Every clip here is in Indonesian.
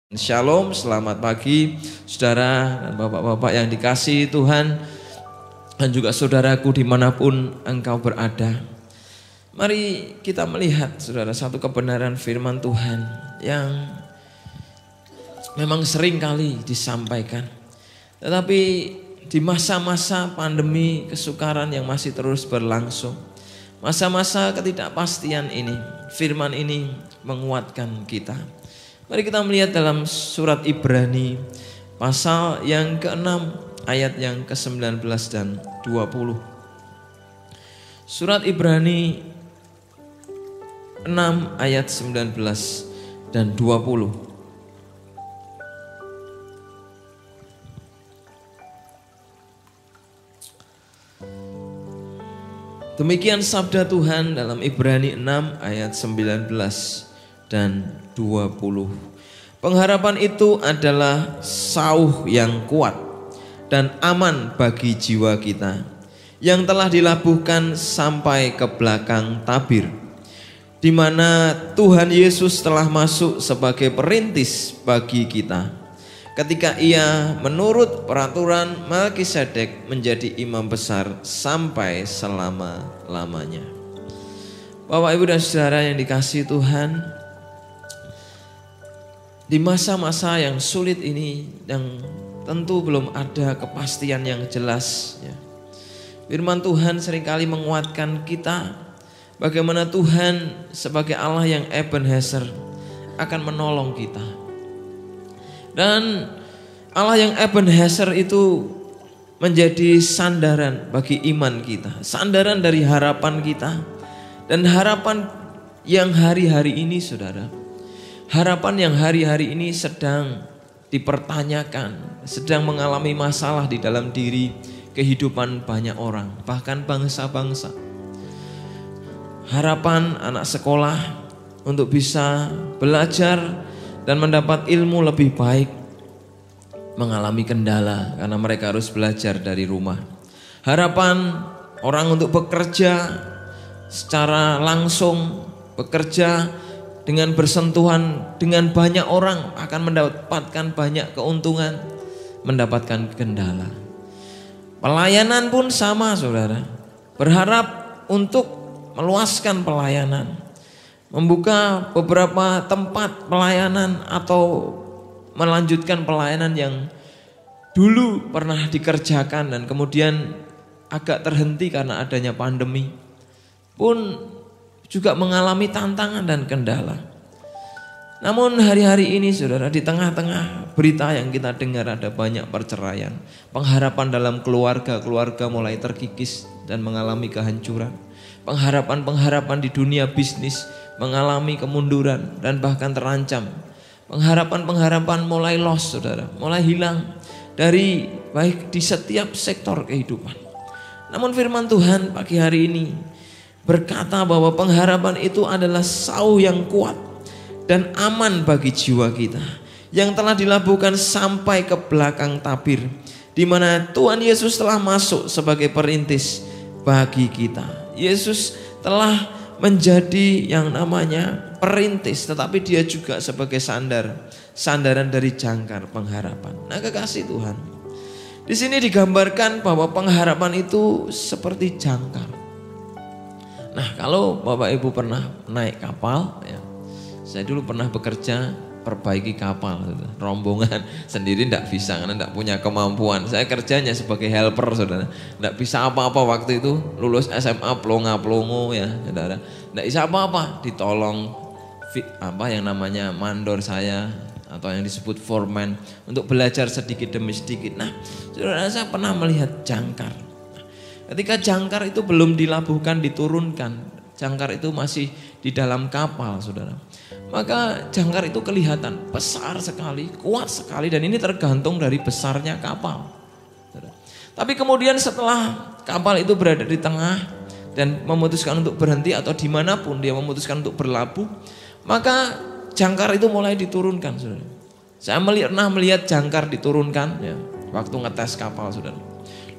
Shalom, selamat pagi saudara dan bapak-bapak yang dikasihi Tuhan dan juga saudaraku dimanapun engkau berada. Mari kita melihat saudara satu kebenaran firman Tuhan yang memang sering kali disampaikan. Tetapi di masa-masa pandemi kesukaran yang masih terus berlangsung, masa-masa ketidakpastian ini, firman ini menguatkan kita. Mari kita melihat dalam surat Ibrani pasal yang ke-6 ayat yang ke-19 dan 20. Surat Ibrani 6 ayat 19 dan 20. Demikian sabda Tuhan dalam Ibrani 6 ayat 19 dan 20. Pengharapan itu adalah sauh yang kuat dan aman bagi jiwa kita yang telah dilabuhkan sampai ke belakang tabir, di mana Tuhan Yesus telah masuk sebagai perintis bagi kita ketika ia menurut peraturan Melkisedek menjadi imam besar sampai selama-lamanya. Bapak, Ibu dan saudara yang dikasihi Tuhan, di masa-masa yang sulit ini yang tentu belum ada kepastian yang jelas ya. Firman Tuhan seringkali menguatkan kita bagaimana Tuhan sebagai Allah yang Ebenezer akan menolong kita. Dan Allah yang Ebenezer itu menjadi sandaran bagi iman kita, sandaran dari harapan kita. Dan harapan yang hari-hari ini saudara, harapan yang hari-hari ini sedang dipertanyakan, sedang mengalami masalah di dalam diri kehidupan banyak orang, bahkan bangsa-bangsa. Harapan anak sekolah untuk bisa belajar dan mendapat ilmu lebih baik mengalami kendala karena mereka harus belajar dari rumah. Harapan orang untuk bekerja secara langsung, bekerja dengan bersentuhan dengan banyak orang akan mendapatkan banyak keuntungan, mendapatkan kendala. Pelayanan pun sama saudara, berharap untuk meluaskan pelayanan, membuka beberapa tempat pelayanan atau melanjutkan pelayanan yang dulu pernah dikerjakan dan kemudian agak terhenti karena adanya pandemi, pun juga mengalami tantangan dan kendala. Namun hari-hari ini saudara, di tengah-tengah berita yang kita dengar ada banyak perceraian, pengharapan dalam keluarga mulai terkikis dan mengalami kehancuran. Pengharapan di dunia bisnis mengalami kemunduran dan bahkan terancam. Pengharapan mulai lost saudara, mulai hilang dari baik di setiap sektor kehidupan. Namun firman Tuhan pagi hari ini berkata bahwa pengharapan itu adalah sauh yang kuat dan aman bagi jiwa kita yang telah dilabuhkan sampai ke belakang tabir, di mana Tuhan Yesus telah masuk sebagai perintis bagi kita. Yesus telah menjadi yang namanya perintis, tetapi dia juga sebagai sandaran dari jangkar pengharapan. Nah, kekasih Tuhan, di sini digambarkan bahwa pengharapan itu seperti jangkar. Nah, kalau Bapak Ibu pernah naik kapal ya, saya dulu pernah bekerja perbaiki kapal, rombongan sendiri tidak bisa karena tidak punya kemampuan. Saya kerjanya sebagai helper saudara, tidak bisa apa-apa waktu itu, lulus SMA pelongo ya saudara, tidak bisa apa-apa, ditolong yang namanya mandor saya atau yang disebut foreman untuk belajar sedikit demi sedikit. Nah saudara, saya pernah melihat jangkar. Ketika jangkar itu belum dilabuhkan, diturunkan, jangkar itu masih di dalam kapal saudara, maka jangkar itu kelihatan besar sekali, kuat sekali, dan ini tergantung dari besarnya kapal saudara. Tapi kemudian setelah kapal itu berada di tengah dan memutuskan untuk berhenti atau dimanapun dia memutuskan untuk berlabuh, maka jangkar itu mulai diturunkan saudara. Saya pernah melihat jangkar diturunkan ya, waktu ngetes kapal saudara.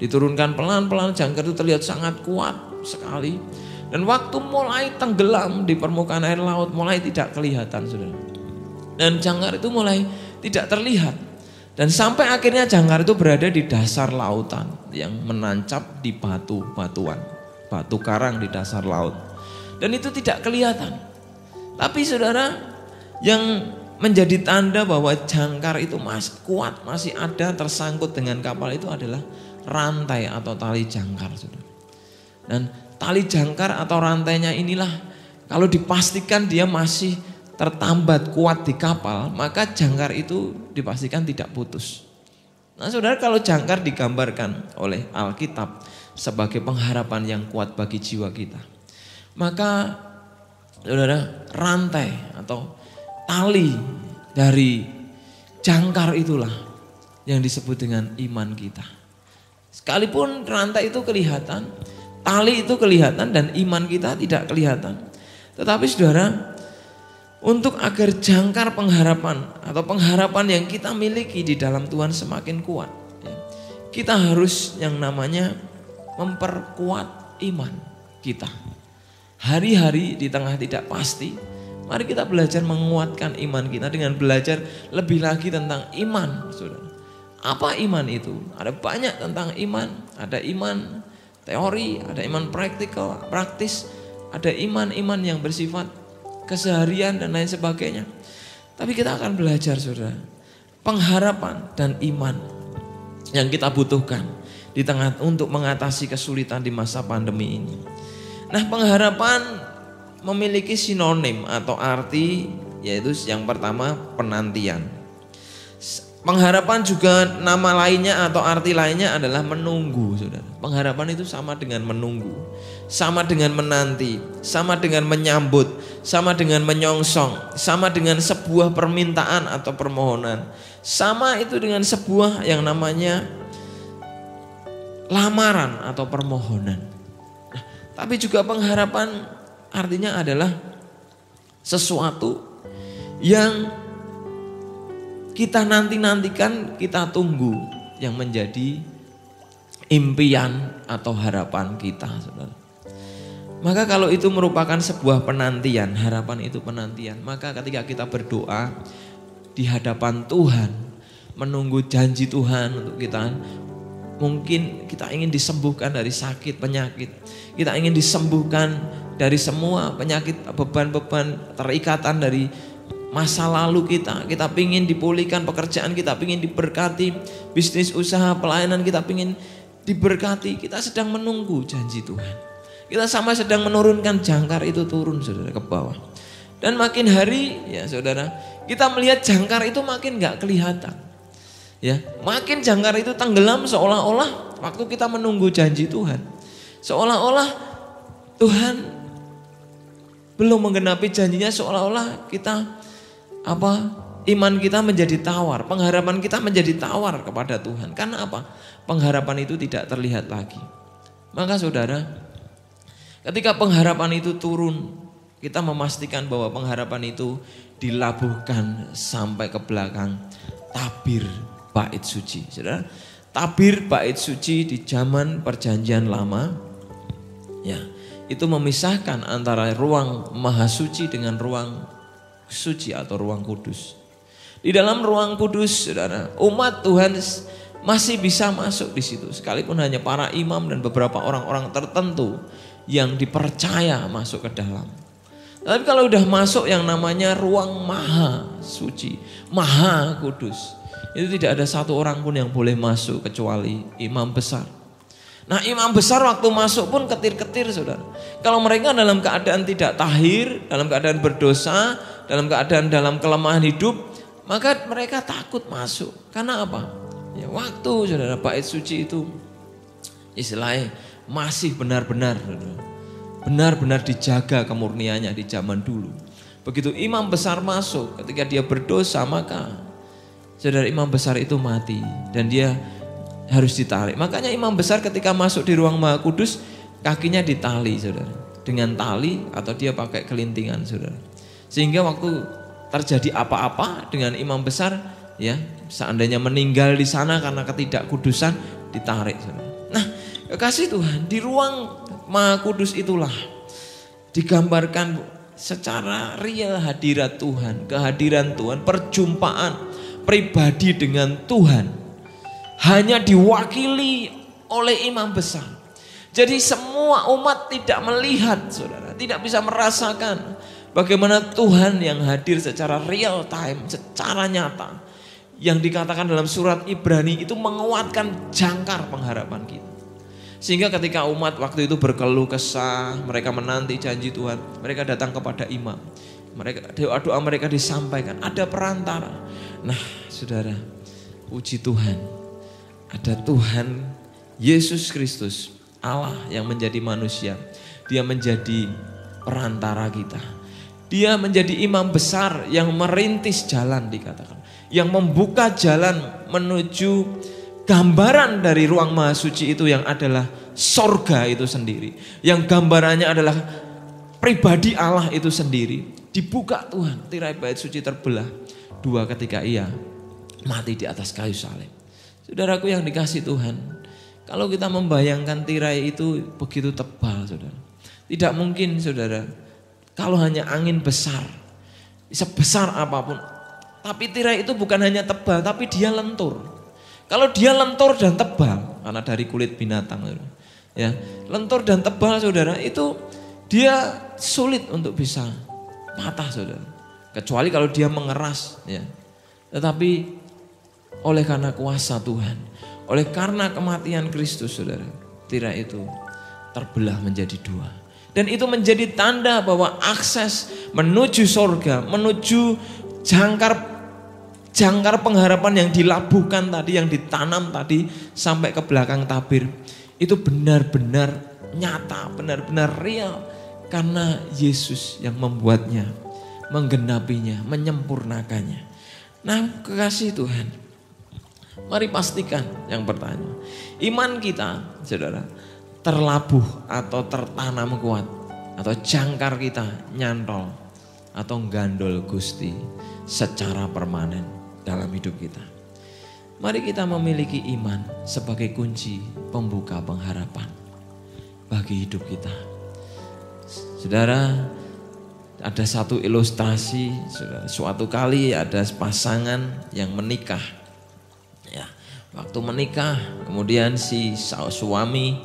Diturunkan pelan-pelan, jangkar itu terlihat sangat kuat sekali. Dan waktu mulai tenggelam di permukaan air laut, mulai tidak kelihatan saudara. Dan jangkar itu mulai tidak terlihat. Dan sampai akhirnya jangkar itu berada di dasar lautan yang menancap di batu-batuan, batu karang di dasar laut. Dan itu tidak kelihatan. Tapi saudara, yang menjadi tanda bahwa jangkar itu masih kuat, masih ada tersangkut dengan kapal itu adalah rantai atau tali jangkar, saudara. Dan tali jangkar atau rantainya inilah kalau dipastikan dia masih tertambat kuat di kapal, maka jangkar itu dipastikan tidak putus. Nah saudara, kalau jangkar digambarkan oleh Alkitab sebagai pengharapan yang kuat bagi jiwa kita, maka saudara, rantai atau tali dari jangkar itulah yang disebut dengan iman kita. Sekalipun rantai itu kelihatan, tali itu kelihatan dan iman kita tidak kelihatan. Tetapi saudara, untuk agar jangkar pengharapan atau pengharapan yang kita miliki di dalam Tuhan semakin kuat, kita harus yang namanya memperkuat iman kita. Hari-hari di tengah tidak pasti, mari kita belajar menguatkan iman kita dengan belajar lebih lagi tentang iman, saudara. Apa iman itu? Ada banyak tentang iman. Ada iman teori, ada iman praktis, ada iman-iman yang bersifat keseharian dan lain sebagainya. Tapi kita akan belajar, saudara, pengharapan dan iman yang kita butuhkan di tengah untuk mengatasi kesulitan di masa pandemi ini. Nah, pengharapan memiliki sinonim atau arti, yaitu yang pertama penantian. Pengharapan juga nama lainnya atau arti lainnya adalah menunggu, saudara. Pengharapan itu sama dengan menunggu, sama dengan menanti, sama dengan menyambut, sama dengan menyongsong, sama dengan sebuah permintaan atau permohonan, sama itu dengan sebuah yang namanya lamaran atau permohonan. Nah, tapi juga pengharapan artinya adalah sesuatu yang kita nantikan, kita tunggu, yang menjadi impian atau harapan kita, saudara. Maka kalau itu merupakan sebuah penantian, harapan itu penantian, maka ketika kita berdoa di hadapan Tuhan, menunggu janji Tuhan untuk kita, mungkin kita ingin disembuhkan dari sakit, penyakit, kita ingin disembuhkan dari semua penyakit, beban-beban, terikatan dari masa lalu kita ingin dipulihkan pekerjaan, kita ingin diberkati bisnis, usaha, pelayanan, kita ingin diberkati. Kita sedang menunggu janji Tuhan. Kita sama sedang menurunkan jangkar itu turun, saudara, ke bawah. Dan makin hari, ya saudara, kita melihat jangkar itu makin gak kelihatan. Ya, makin jangkar itu tenggelam, seolah-olah waktu kita menunggu janji Tuhan, seolah-olah Tuhan belum menggenapi janjinya, seolah-olah kita iman kita menjadi tawar, pengharapan kita menjadi tawar kepada Tuhan. Karena apa? Pengharapan itu tidak terlihat lagi. Maka saudara, ketika pengharapan itu turun, kita memastikan bahwa pengharapan itu dilabuhkan sampai ke belakang tabir bait suci. Saudara, tabir bait suci di zaman Perjanjian Lama, ya, itu memisahkan antara ruang maha suci dengan ruang suci atau ruang kudus. Di dalam ruang kudus, saudara, umat Tuhan masih bisa masuk di situ, sekalipun hanya para imam dan beberapa orang-orang tertentu yang dipercaya masuk ke dalam. Tapi kalau udah masuk yang namanya ruang maha suci, maha kudus, itu tidak ada satu orang pun yang boleh masuk kecuali imam besar. Nah, imam besar waktu masuk pun ketir-ketir, saudara. Kalau mereka dalam keadaan tidak tahir, dalam keadaan berdosa, dalam keadaan dalam kelemahan hidup, maka mereka takut masuk. Karena apa? Ya, waktu, saudara, bait suci itu istilahnya masih benar-benar dijaga kemurniannya di zaman dulu. Begitu imam besar masuk, ketika dia berdosa, maka saudara, imam besar itu mati dan dia harus ditarik. Makanya imam besar ketika masuk di ruang maha kudus, kakinya ditali, saudara, dengan tali atau dia pakai kelintingan, saudara. Sehingga waktu terjadi apa-apa dengan imam besar, ya, seandainya meninggal di sana karena ketidakkudusan, ditarik, saudara. Nah, kekasih Tuhan, di ruang maha kudus itulah digambarkan secara real hadirat Tuhan, kehadiran Tuhan, perjumpaan, pribadi dengan Tuhan hanya diwakili oleh imam besar. Jadi semua umat tidak melihat, saudara, tidak bisa merasakan bagaimana Tuhan yang hadir secara real time, secara nyata. Yang dikatakan dalam surat Ibrani itu menguatkan jangkar pengharapan kita. Sehingga ketika umat waktu itu berkeluh kesah, mereka menanti janji Tuhan, mereka datang kepada imam. Mereka doa-doa mereka disampaikan, ada perantara. Nah, saudara, puji Tuhan, ada Tuhan Yesus Kristus, Allah yang menjadi manusia. Dia menjadi perantara kita. Dia menjadi imam besar yang merintis jalan, dikatakan, yang membuka jalan menuju gambaran dari ruang maha suci itu yang adalah sorga itu sendiri. Yang gambarannya adalah pribadi Allah itu sendiri. Dibuka Tuhan, tirai bait suci terbelah dua ketika ia mati di atas kayu salib. Saudaraku yang dikasih Tuhan, kalau kita membayangkan tirai itu begitu tebal, saudara, tidak mungkin, saudara, kalau hanya angin besar, sebesar apapun, tapi tirai itu bukan hanya tebal, tapi dia lentur. Kalau dia lentur dan tebal, karena dari kulit binatang, ya, lentur dan tebal, saudara, itu dia sulit untuk bisa patah, saudara. Kecuali kalau dia mengeras, ya. Tetapi oleh karena kuasa Tuhan, oleh karena kematian Kristus, saudara, tirai itu terbelah menjadi dua. Dan itu menjadi tanda bahwa akses menuju sorga, menuju jangkar pengharapan yang dilabuhkan tadi, yang ditanam tadi sampai ke belakang tabir, itu benar-benar nyata, benar-benar real. Karena Yesus yang membuatnya, menggenapinya, menyempurnakannya. Nah, kekasih Tuhan, mari pastikan yang pertama, iman kita, saudara, terlabuh atau tertanam kuat, atau jangkar kita nyantol atau gandol Gusti secara permanen dalam hidup kita. Mari kita memiliki iman sebagai kunci pembuka pengharapan bagi hidup kita. Saudara, ada satu ilustrasi, saudara, suatu kali ada pasangan yang menikah. Ya, waktu menikah, kemudian si suami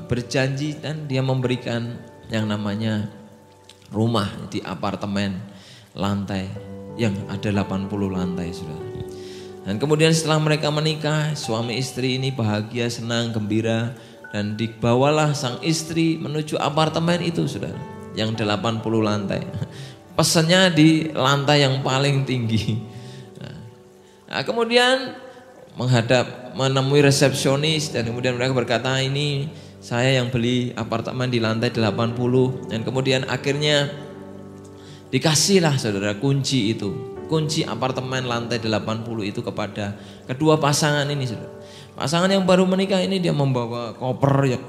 berjanji dan dia memberikan yang namanya rumah di apartemen lantai yang ada 80 lantai, saudara. Dan kemudian setelah mereka menikah, suami istri ini bahagia, senang, gembira, dan dibawalah sang istri menuju apartemen itu, saudara, yang 80 lantai. Pesannya di lantai yang paling tinggi. Nah, kemudian menemui resepsionis dan kemudian mereka berkata, ini saya yang beli apartemen di lantai 80. Dan kemudian akhirnya dikasihlah, saudara, kunci itu. Kunci apartemen lantai 80 itu kepada kedua pasangan ini, saudara. Pasangan yang baru menikah ini dia membawa koper yang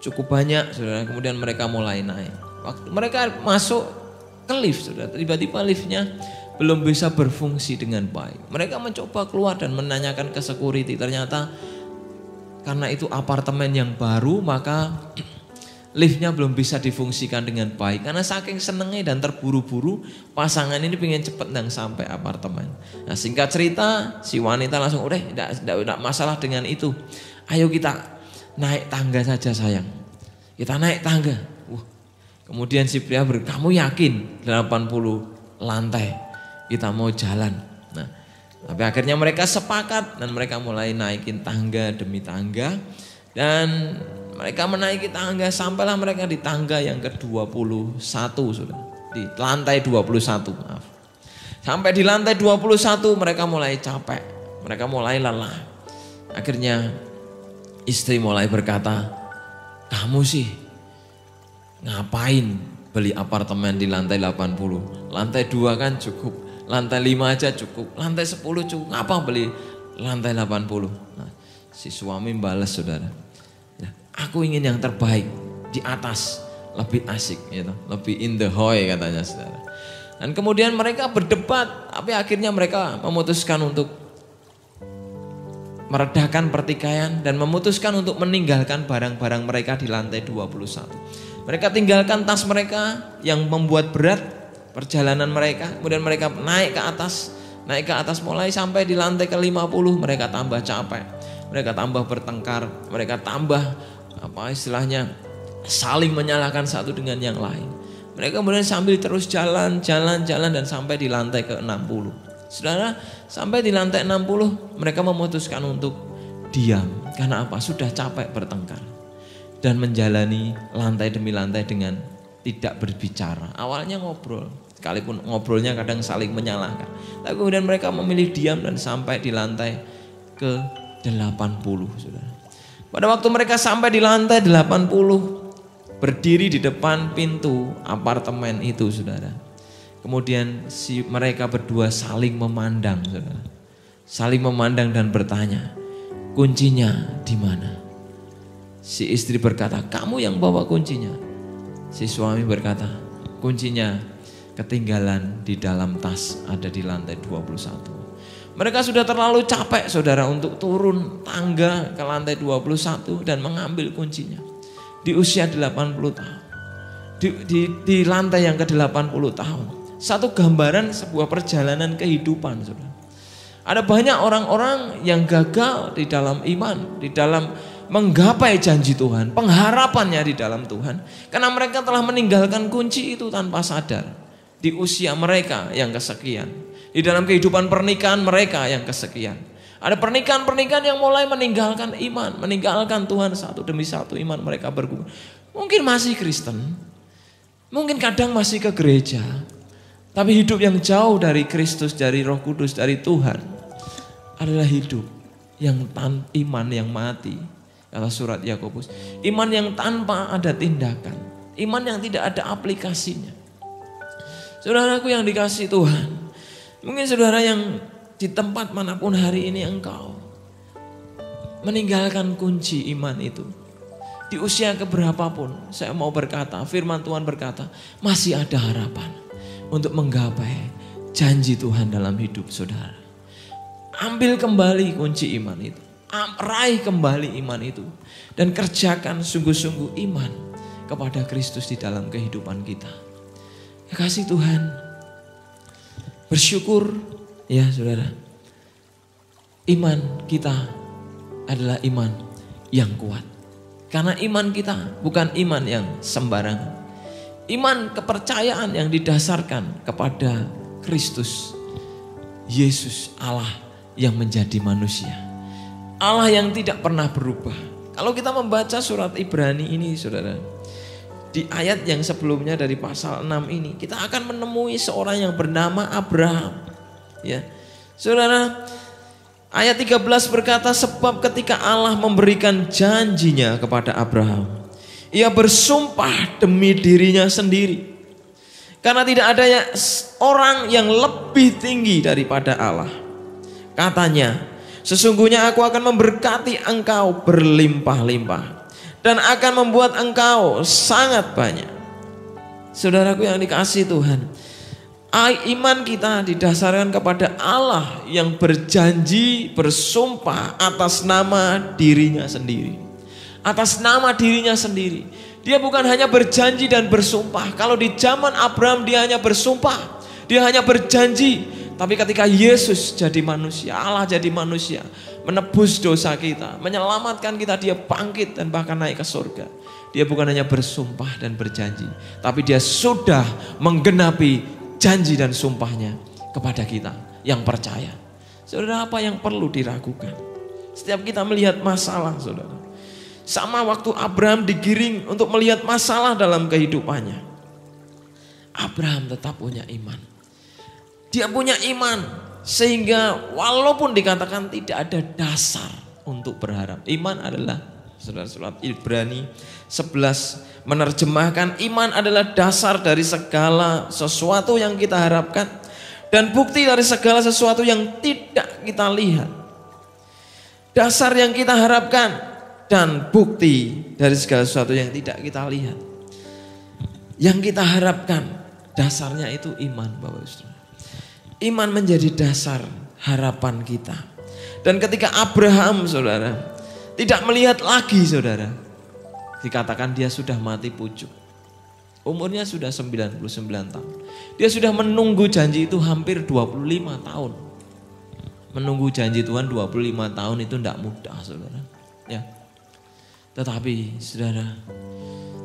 cukup banyak, saudara. Kemudian mereka mulai naik. Waktu mereka masuk ke lift, saudara, tiba-tiba liftnya belum bisa berfungsi dengan baik. Mereka mencoba keluar dan menanyakan ke security. Ternyata karena itu apartemen yang baru, maka liftnya belum bisa difungsikan dengan baik. Karena saking senengnya dan terburu-buru, pasangan ini pengen cepet dan sampai apartemen. Nah, singkat cerita, si wanita langsung, udah tidak masalah dengan itu. Ayo kita naik tangga saja, sayang. Kita naik tangga. Kemudian si pria kamu yakin 80 lantai kita mau jalan? Nah, tapi akhirnya mereka sepakat dan mereka mulai naikin tangga demi tangga. Dan mereka menaiki tangga sampailah mereka di tangga yang ke-21, sudah di lantai 21, maaf. Sampai di lantai 21 mereka mulai capek, mereka mulai lelah. Akhirnya istri mulai berkata, kamu sih ngapain beli apartemen di lantai 80? Lantai 2 kan cukup, lantai 5 aja cukup, lantai 10 cukup, ngapa beli lantai 80? Nah, si suami balas, saudara, aku ingin yang terbaik di atas, lebih asik, gitu, lebih in the hoy katanya, saudara. Dan kemudian mereka berdebat, tapi akhirnya mereka memutuskan untuk meredakan pertikaian dan memutuskan untuk meninggalkan barang-barang mereka di lantai 21. Mereka tinggalkan tas mereka yang membuat berat perjalanan mereka, kemudian mereka naik ke atas naik ke atas, mulai sampai di lantai ke-50 mereka tambah capek, mereka tambah bertengkar, mereka tambah istilahnya saling menyalahkan satu dengan yang lain. Mereka kemudian sambil terus jalan dan sampai di lantai ke-60. Saudara, sampai di lantai 60 mereka memutuskan untuk diam. Karena apa? Sudah capek bertengkar dan menjalani lantai demi lantai dengan tidak berbicara. Awalnya ngobrol, sekalipun ngobrolnya kadang saling menyalahkan. Tapi kemudian mereka memilih diam dan sampai di lantai ke-80, saudara. Pada waktu mereka sampai di lantai 80, berdiri di depan pintu apartemen itu, saudara. Kemudian mereka berdua saling memandang, saudara. Saling memandang dan bertanya, kuncinya di mana? Si istri berkata, kamu yang bawa kuncinya. Si suami berkata, kuncinya ketinggalan di dalam tas, ada di lantai 21. Mereka sudah terlalu capek, saudara, untuk turun tangga ke lantai 21 dan mengambil kuncinya. Di usia 80 tahun, di lantai yang ke-80 tahun. Satu gambaran sebuah perjalanan kehidupan, saudara. Ada banyak orang-orang yang gagal di dalam iman, di dalam menggapai janji Tuhan, pengharapannya di dalam Tuhan, karena mereka telah meninggalkan kunci itu tanpa sadar. Di usia mereka yang kesekian, di dalam kehidupan pernikahan mereka yang kesekian. Ada pernikahan-pernikahan yang mulai meninggalkan iman, meninggalkan Tuhan satu demi satu, iman mereka bergugur. Mungkin masih Kristen, mungkin kadang masih ke gereja, tapi hidup yang jauh dari Kristus, dari Roh Kudus, dari Tuhan adalah hidup yang iman yang mati. Kata surat Yakobus, iman yang tanpa ada tindakan, iman yang tidak ada aplikasinya. Saudaraku yang dikasihi Tuhan, mungkin saudara yang di tempat manapun hari ini engkau meninggalkan kunci iman itu. Di usia keberapapun, saya mau berkata, firman Tuhan berkata, masih ada harapan untuk menggapai janji Tuhan dalam hidup saudara. Ambil kembali kunci iman itu, raih kembali iman itu, dan kerjakan sungguh-sungguh iman kepada Kristus di dalam kehidupan kita. Kasih Tuhan, bersyukur ya saudara, iman kita adalah iman yang kuat. Karena iman kita bukan iman yang sembarangan. Iman kepercayaan yang didasarkan kepada Kristus, Yesus, Allah yang menjadi manusia. Allah yang tidak pernah berubah. Kalau kita membaca surat Ibrani ini saudara, di ayat yang sebelumnya dari pasal 6 ini, kita akan menemui seorang yang bernama Abraham. Ya, saudara, ayat 13 berkata, sebab ketika Allah memberikan janjinya kepada Abraham, ia bersumpah demi dirinya sendiri. Karena tidak ada orang yang lebih tinggi daripada Allah. Katanya, sesungguhnya aku akan memberkati engkau berlimpah-limpah dan akan membuat engkau sangat banyak. Saudaraku yang dikasihi Tuhan, iman kita didasarkan kepada Allah yang berjanji, bersumpah atas nama dirinya sendiri. Atas nama dirinya sendiri. Dia bukan hanya berjanji dan bersumpah. Kalau di zaman Abraham dia hanya bersumpah, dia hanya berjanji. Tapi ketika Yesus jadi manusia, Allah jadi manusia, menebus dosa kita, menyelamatkan kita, dia bangkit dan bahkan naik ke surga. Dia bukan hanya bersumpah dan berjanji, tapi dia sudah menggenapi janji dan sumpahnya kepada kita yang percaya. Saudara, apa yang perlu diragukan? Setiap kita melihat masalah, saudara, sama waktu Abraham digiring untuk melihat masalah dalam kehidupannya, Abraham tetap punya iman. Dia punya iman sehingga walaupun dikatakan tidak ada dasar untuk berharap. Iman adalah, saudara, surat Ibrani 11 menerjemahkan iman adalah dasar dari segala sesuatu yang kita harapkan dan bukti dari segala sesuatu yang tidak kita lihat. Dasar yang kita harapkan dan bukti dari segala sesuatu yang tidak kita lihat. Yang kita harapkan dasarnya itu iman, Bapak Saudara. Iman menjadi dasar harapan kita. Dan ketika Abraham, saudara, tidak melihat lagi, saudara, dikatakan dia sudah mati pucuk. Umurnya sudah 99 tahun. Dia sudah menunggu janji itu hampir 25 tahun. menunggu janji Tuhan 25 tahun itu tidak mudah, saudara. Ya. Tetapi saudara,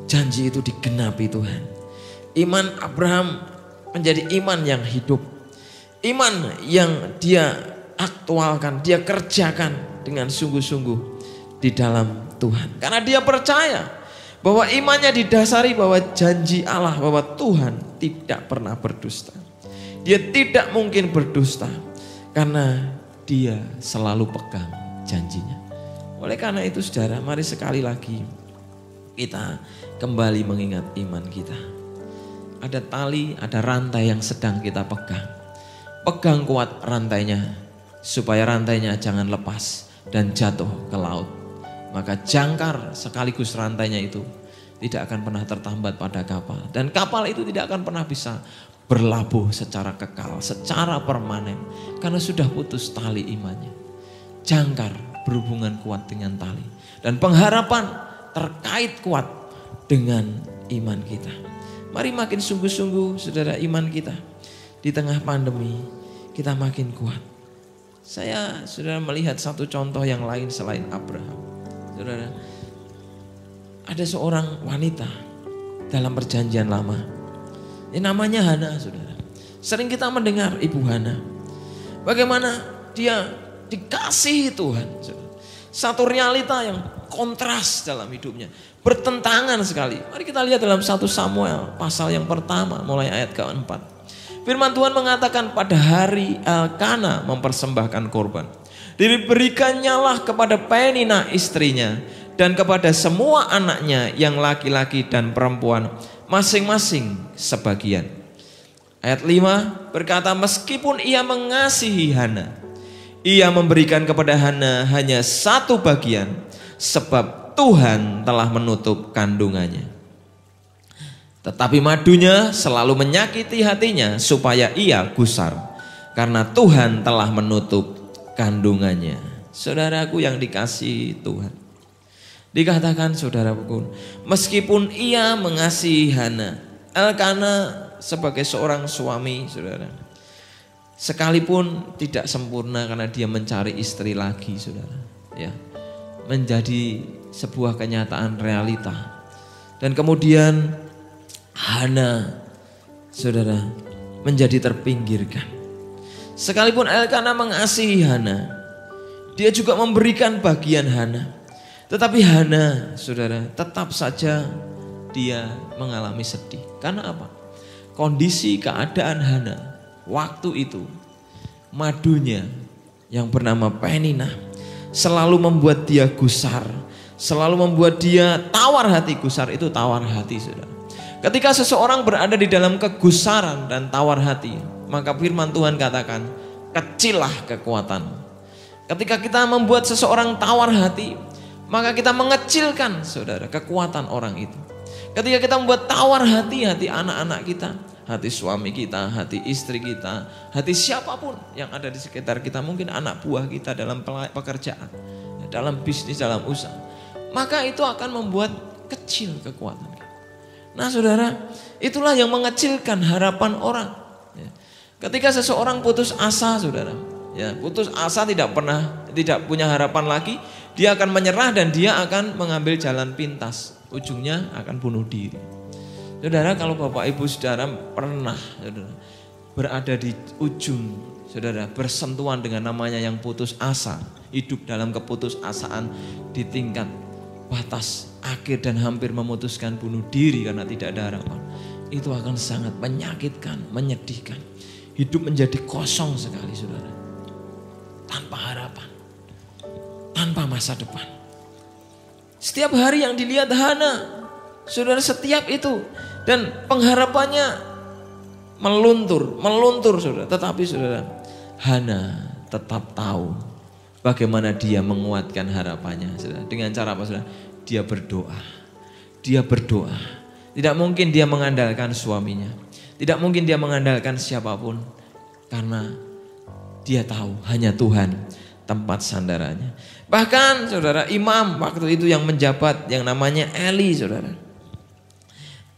janji itu digenapi Tuhan. Iman Abraham menjadi iman yang hidup. Iman yang dia aktualkan, dia kerjakan dengan sungguh-sungguh di dalam Tuhan. Karena dia percaya bahwa imannya didasari bahwa janji Allah, bahwa Tuhan tidak pernah berdusta. Dia tidak mungkin berdusta karena dia selalu pegang janjinya. Oleh karena itu saudara, mari sekali lagi kita kembali mengingat iman kita. Ada tali, ada rantai yang sedang kita pegang. Pegang kuat rantainya supaya rantainya jangan lepas dan jatuh ke laut. Maka jangkar sekaligus rantainya itu tidak akan pernah tertambat pada kapal. Dan kapal itu tidak akan pernah bisa berlabuh secara kekal, secara permanen. Karena sudah putus tali imannya. Jangkar berhubungan kuat dengan tali. Dan pengharapan terkait kuat dengan iman kita. Mari makin sungguh-sungguh saudara iman kita. Di tengah pandemi kita makin kuat. Saya saudara melihat satu contoh yang lain selain Abraham. Saudara, ada seorang wanita dalam perjanjian lama. Ini namanya Hana, saudara. Sering kita mendengar Ibu Hana. Bagaimana dia dikasihi Tuhan. Saudara. Satu realita yang kontras dalam hidupnya. Bertentangan sekali. Mari kita lihat dalam 1 Samuel pasal yang pertama mulai ayat ke-4. Firman Tuhan mengatakan pada hari Elkana mempersembahkan korban. Diberikannya kepada Penina istrinya dan kepada semua anaknya yang laki-laki dan perempuan masing-masing sebagian. Ayat 5 berkata, meskipun ia mengasihi Hana, ia memberikan kepada Hana hanya satu bagian sebab Tuhan telah menutup kandungannya. Tetapi madunya selalu menyakiti hatinya supaya ia gusar karena Tuhan telah menutup kandungannya. Saudaraku yang dikasihi Tuhan, dikatakan saudaraku, meskipun ia mengasihi Hana, Elkana sebagai seorang suami, saudara, sekalipun tidak sempurna karena dia mencari istri lagi, saudara, ya, menjadi sebuah kenyataan realita. Dan kemudian Hana, saudara, menjadi terpinggirkan. Sekalipun Elkana mengasihi Hana, dia juga memberikan bagian Hana. Tetapi Hana, saudara, tetap saja dia mengalami sedih. Karena apa? Kondisi keadaan Hana waktu itu, madunya yang bernama Penina selalu membuat dia gusar, selalu membuat dia tawar hati. Gusar itu tawar hati, saudara. Ketika seseorang berada di dalam kegusaran dan tawar hati, maka firman Tuhan katakan, kecillah kekuatan. Ketika kita membuat seseorang tawar hati, maka kita mengecilkan, saudara, kekuatan orang itu. Ketika kita membuat tawar hati, hati anak-anak kita, hati suami kita, hati istri kita, hati siapapun yang ada di sekitar kita, mungkin anak buah kita dalam pekerjaan, dalam bisnis, dalam usaha, maka itu akan membuat kecil kekuatan kita. Nah saudara, itulah yang mengecilkan harapan orang. Ketika seseorang putus asa, saudara, ya, putus asa, tidak punya harapan lagi, dia akan menyerah dan dia akan mengambil jalan pintas, ujungnya akan bunuh diri. Saudara, kalau Bapak Ibu Saudara pernah, saudara, berada di ujung, saudara, bersentuhan dengan namanya yang putus asa, hidup dalam keputusasaan di tingkat batas akhir dan hampir memutuskan bunuh diri karena tidak ada harapan, itu akan sangat menyakitkan, menyedihkan. Hidup menjadi kosong sekali, saudara, tanpa harapan, tanpa masa depan. Setiap hari yang dilihat Hana, saudara, setiap itu, dan pengharapannya meluntur, saudara. Tetapi saudara, Hana tetap tahu bagaimana dia menguatkan harapannya, saudara. Dengan cara apa, saudara? Dia berdoa. Dia berdoa. Tidak mungkin dia mengandalkan suaminya. Tidak mungkin dia mengandalkan siapapun. Karena dia tahu hanya Tuhan tempat sandarannya. Bahkan saudara, imam waktu itu yang menjabat yang namanya Eli, saudara.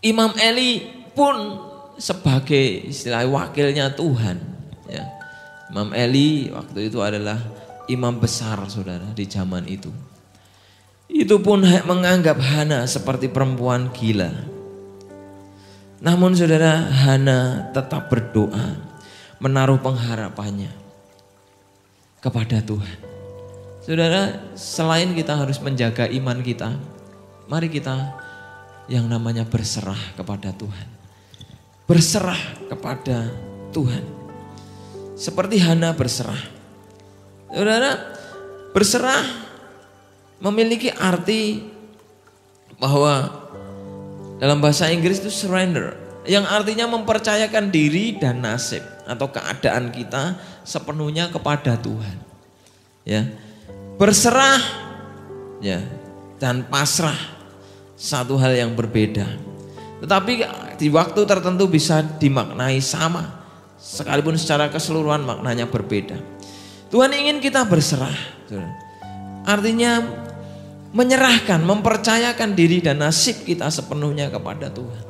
Imam Eli pun sebagai istilah wakilnya Tuhan, ya, Imam Eli waktu itu adalah imam besar saudara di zaman itu. Itu pun menganggap Hana seperti perempuan gila. Namun saudara, Hana tetap berdoa, menaruh pengharapannya kepada Tuhan. Saudara, selain kita harus menjaga iman kita, mari kita yang namanya berserah kepada Tuhan. Berserah kepada Tuhan. Seperti Hana berserah. Saudara, berserah memiliki arti bahwa dalam bahasa Inggris itu surrender, yang artinya mempercayakan diri dan nasib atau keadaan kita sepenuhnya kepada Tuhan. Ya. Berserah ya dan pasrah satu hal yang berbeda. Tetapi di waktu tertentu bisa dimaknai sama. Sekalipun secara keseluruhan maknanya berbeda. Tuhan ingin kita berserah. Artinya menyerahkan, mempercayakan diri dan nasib kita sepenuhnya kepada Tuhan.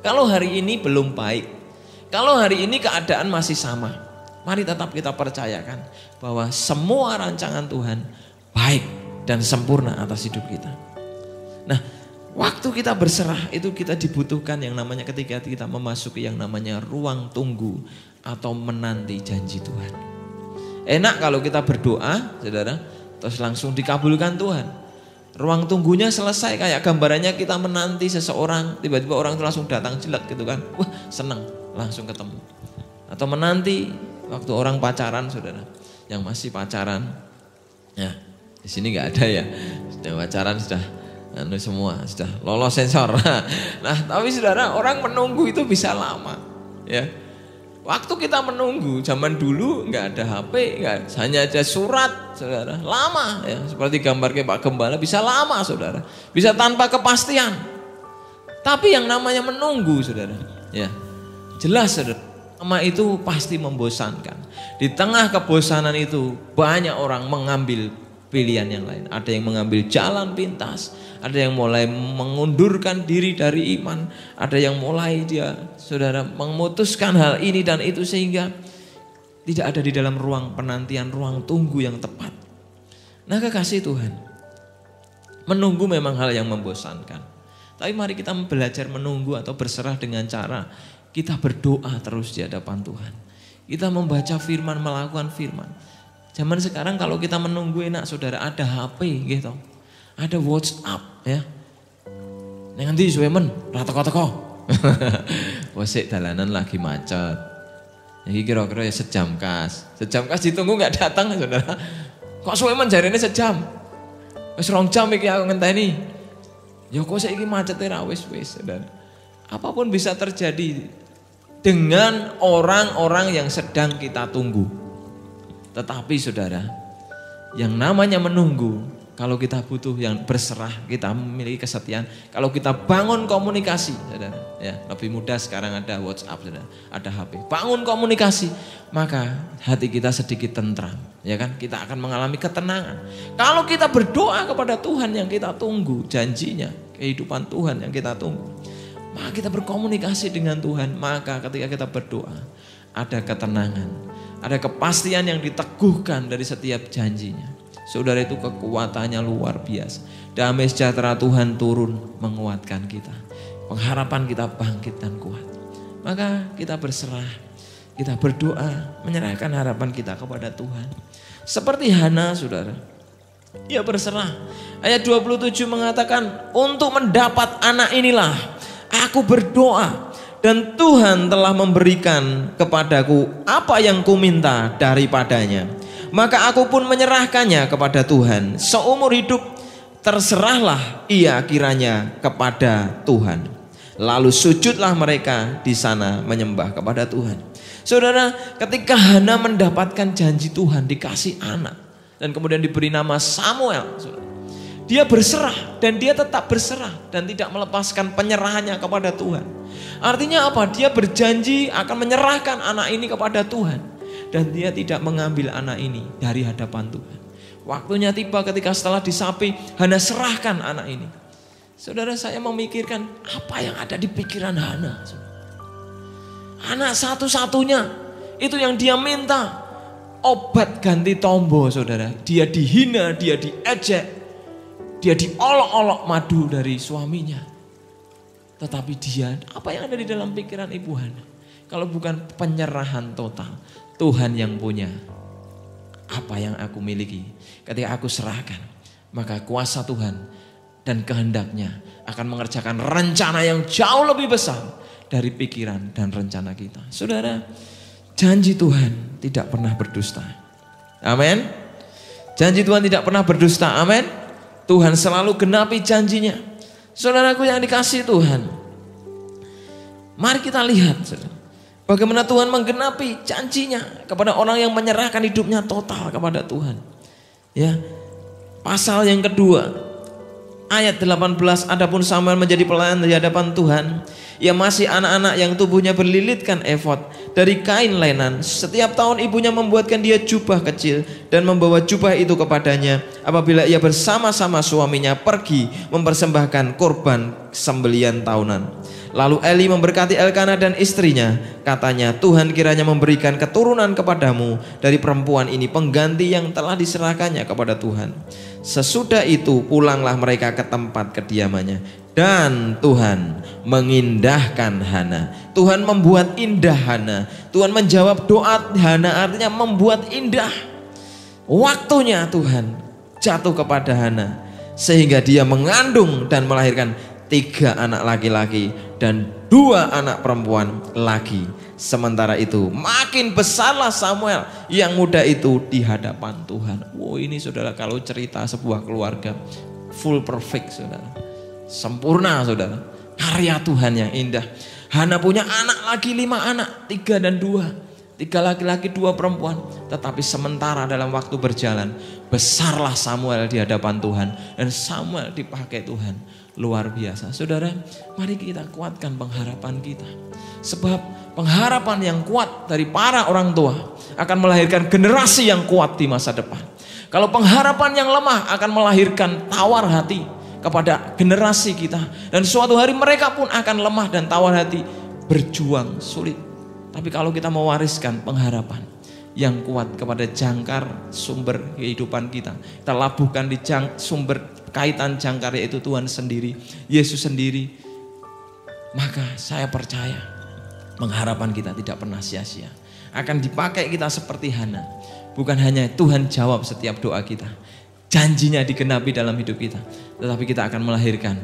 Kalau hari ini belum baik, kalau hari ini keadaan masih sama, mari tetap kita percayakan bahwa semua rancangan Tuhan baik dan sempurna atas hidup kita. Nah, waktu kita berserah itu kita dibutuhkan yang namanya ketika kita memasuki yang namanya ruang tunggu atau menanti janji Tuhan. Enak kalau kita berdoa, saudara, terus langsung dikabulkan Tuhan. Ruang tunggunya selesai, kayak gambarannya kita menanti seseorang, tiba-tiba orang itu langsung datang jelek gitu kan. Wah, senang, langsung ketemu. Atau menanti waktu orang pacaran, saudara, yang masih pacaran. Ya, di sini nggak ada ya. Sudah pacaran sudah semua sudah lolos sensor. Nah, tapi saudara, orang menunggu itu bisa lama, ya. Waktu kita menunggu, zaman dulu nggak ada HP, hanya aja surat, saudara. Lama, ya. Seperti gambar kayak Pak Gembala bisa lama, saudara. Bisa tanpa kepastian. Tapi yang namanya menunggu, saudara, ya jelas, saudara. Lama itu pasti membosankan. Di tengah kebosanan itu banyak orang mengambil pilihan yang lain. Ada yang mengambil jalan pintas, ada yang mulai mengundurkan diri dari iman, ada yang mulai dia, saudara, memutuskan hal ini dan itu sehingga tidak ada di dalam ruang penantian, ruang tunggu yang tepat. Nah, kekasih Tuhan, menunggu memang hal yang membosankan. Tapi mari kita belajar menunggu atau berserah dengan cara kita berdoa terus di hadapan Tuhan. Kita membaca firman, melakukan firman. Zaman sekarang kalau kita menunggu enak, saudara, ada HP gitu. Ada WhatsApp ya. Nanti suwemen teko-teko. Wasik dalanan lagi macet. Ini kira-kira ya sejam kas. Sejam kas ditunggu nggak datang, saudara. Kok suwemen jarene sejam? Wis 2 jam iki aku ngenteni. Ya kok saiki macete ra wis, saudara. Apapun bisa terjadi dengan orang-orang yang sedang kita tunggu. Tetapi saudara, yang namanya menunggu, kalau kita butuh yang berserah, kita memiliki kesetiaan. Kalau kita bangun komunikasi, saudara, ya lebih mudah sekarang ada WhatsApp, saudara, ada HP. Bangun komunikasi, maka hati kita sedikit tentram, ya kan? Kita akan mengalami ketenangan. Kalau kita berdoa kepada Tuhan yang kita tunggu, janjinya, kehidupan Tuhan yang kita tunggu, maka kita berkomunikasi dengan Tuhan. Maka ketika kita berdoa, ada ketenangan, ada kepastian yang diteguhkan dari setiap janjinya. Saudara, itu kekuatannya luar biasa. Damai sejahtera Tuhan turun menguatkan kita. Pengharapan kita bangkit dan kuat. Maka kita berserah, kita berdoa, menyerahkan harapan kita kepada Tuhan. Seperti Hana, saudara, dia berserah. Ayat 27 mengatakan, untuk mendapat anak inilah aku berdoa, dan Tuhan telah memberikan kepadaku apa yang kuminta daripadanya. Maka aku pun menyerahkannya kepada Tuhan. Seumur hidup terserahlah ia kiranya kepada Tuhan. Lalu sujudlah mereka di sana menyembah kepada Tuhan. Saudara, ketika Hana mendapatkan janji Tuhan, dikasih anak, dan kemudian diberi nama Samuel, saudara, dia berserah dan dia tetap berserah dan tidak melepaskan penyerahannya kepada Tuhan. Artinya apa? Dia berjanji akan menyerahkan anak ini kepada Tuhan. Dan dia tidak mengambil anak ini dari hadapan Tuhan. Waktunya tiba ketika setelah disapi, Hana serahkan anak ini. Saudara, saya memikirkan apa yang ada di pikiran Hana. Anak satu-satunya, itu yang dia minta. obat ganti tombo saudara. Dia dihina, dia diejek, dia diolok-olok madu dari suaminya. Tetapi dia, apa yang ada di dalam pikiran Ibu Hana? Kalau bukan penyerahan total, Tuhan yang punya apa yang aku miliki. Ketika aku serahkan, maka kuasa Tuhan dan kehendaknya akan mengerjakan rencana yang jauh lebih besar dari pikiran dan rencana kita. Saudara, janji Tuhan tidak pernah berdusta. Amin. Janji Tuhan tidak pernah berdusta. Amin. Tuhan selalu genapi janjinya. Saudaraku yang dikasihi Tuhan, mari kita lihat saudara, bagaimana Tuhan menggenapi janjinya kepada orang yang menyerahkan hidupnya total kepada Tuhan. Ya, pasal yang kedua, ayat 18, adapun Samuel menjadi pelayan di hadapan Tuhan. Ia masih anak-anak yang tubuhnya berlilitkan efod dari kain lenan. Setiap tahun ibunya membuatkan dia jubah kecil dan membawa jubah itu kepadanya apabila ia bersama-sama suaminya pergi mempersembahkan korban sembelian tahunan. Lalu Eli memberkati Elkana dan istrinya. Katanya, Tuhan kiranya memberikan keturunan kepadamu dari perempuan ini pengganti yang telah diserahkannya kepada Tuhan. Sesudah itu pulanglah mereka ke tempat kediamannya. Dan Tuhan mengindahkan Hana. Tuhan membuat indah Hana. Tuhan menjawab doa Hana, artinya membuat indah. Waktunya Tuhan jatuh kepada Hana, sehingga dia mengandung dan melahirkan 3 anak laki-laki dan 2 anak perempuan lagi. Sementara itu makin besarlah Samuel yang muda itu di hadapan Tuhan. Wow, ini saudara kalau cerita sebuah keluarga full perfect saudara, sempurna saudara, karya Tuhan yang indah. Hana punya anak lagi 5 anak, 3 dan 2, 3 laki-laki 2 perempuan. Tetapi sementara dalam waktu berjalan, besarlah Samuel di hadapan Tuhan, dan Samuel dipakai Tuhan luar biasa. Saudara, mari kita kuatkan pengharapan kita, sebab pengharapan yang kuat dari para orang tua akan melahirkan generasi yang kuat di masa depan. Kalau pengharapan yang lemah akan melahirkan tawar hati kepada generasi kita, dan suatu hari mereka pun akan lemah dan tawar hati, berjuang sulit. Tapi kalau kita mewariskan pengharapan yang kuat kepada jangkar sumber kehidupan kita, kita labuhkan di sumber kaitan jangkar, yaitu Tuhan sendiri, Yesus sendiri, maka saya percaya pengharapan kita tidak pernah sia-sia. Akan dipakai kita seperti Hana. Bukan hanya Tuhan jawab setiap doa kita, janjinya digenapi dalam hidup kita, tetapi kita akan melahirkan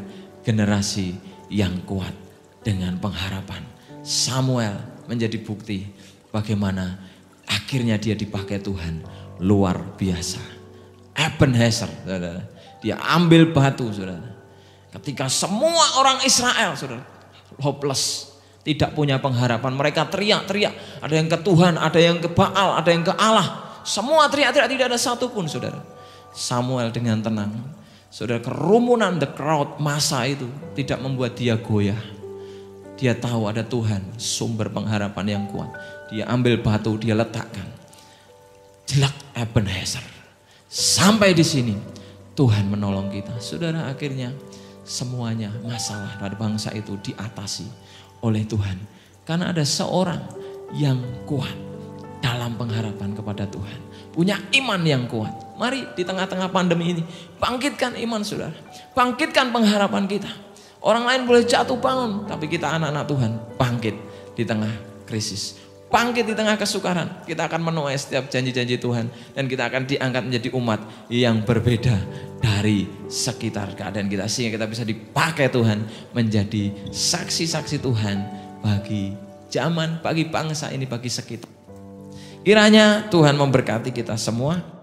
generasi yang kuat dengan pengharapan. Samuel menjadi bukti bagaimana akhirnya dia dipakai Tuhan luar biasa. Ebenezer, saudara, dia ambil batu, saudara, ketika semua orang Israel, saudara, hopeless, tidak punya pengharapan. Mereka teriak-teriak, ada yang ke Tuhan, ada yang ke Baal, ada yang ke Allah, semua teriak-teriak, tidak ada satupun, saudara. Samuel dengan tenang, saudara, kerumunan, the crowd, masa itu tidak membuat dia goyah. Dia tahu ada Tuhan, sumber pengharapan yang kuat. Dia ambil batu, dia letakkan, jelek Ebenezer. Sampai di sini Tuhan menolong kita. Saudara, akhirnya semuanya masalah pada bangsa itu diatasi oleh Tuhan, karena ada seorang yang kuat dalam pengharapan kepada Tuhan, punya iman yang kuat. Mari di tengah-tengah pandemi ini bangkitkan iman saudara, bangkitkan pengharapan kita. Orang lain boleh jatuh bangun, tapi kita anak-anak Tuhan bangkit di tengah krisis, bangkit di tengah kesukaran. Kita akan menuai setiap janji-janji Tuhan, dan kita akan diangkat menjadi umat yang berbeda dari sekitar keadaan kita, sehingga kita bisa dipakai Tuhan menjadi saksi-saksi Tuhan bagi zaman, bagi bangsa ini, bagi sekitar. Kiranya Tuhan memberkati kita semua.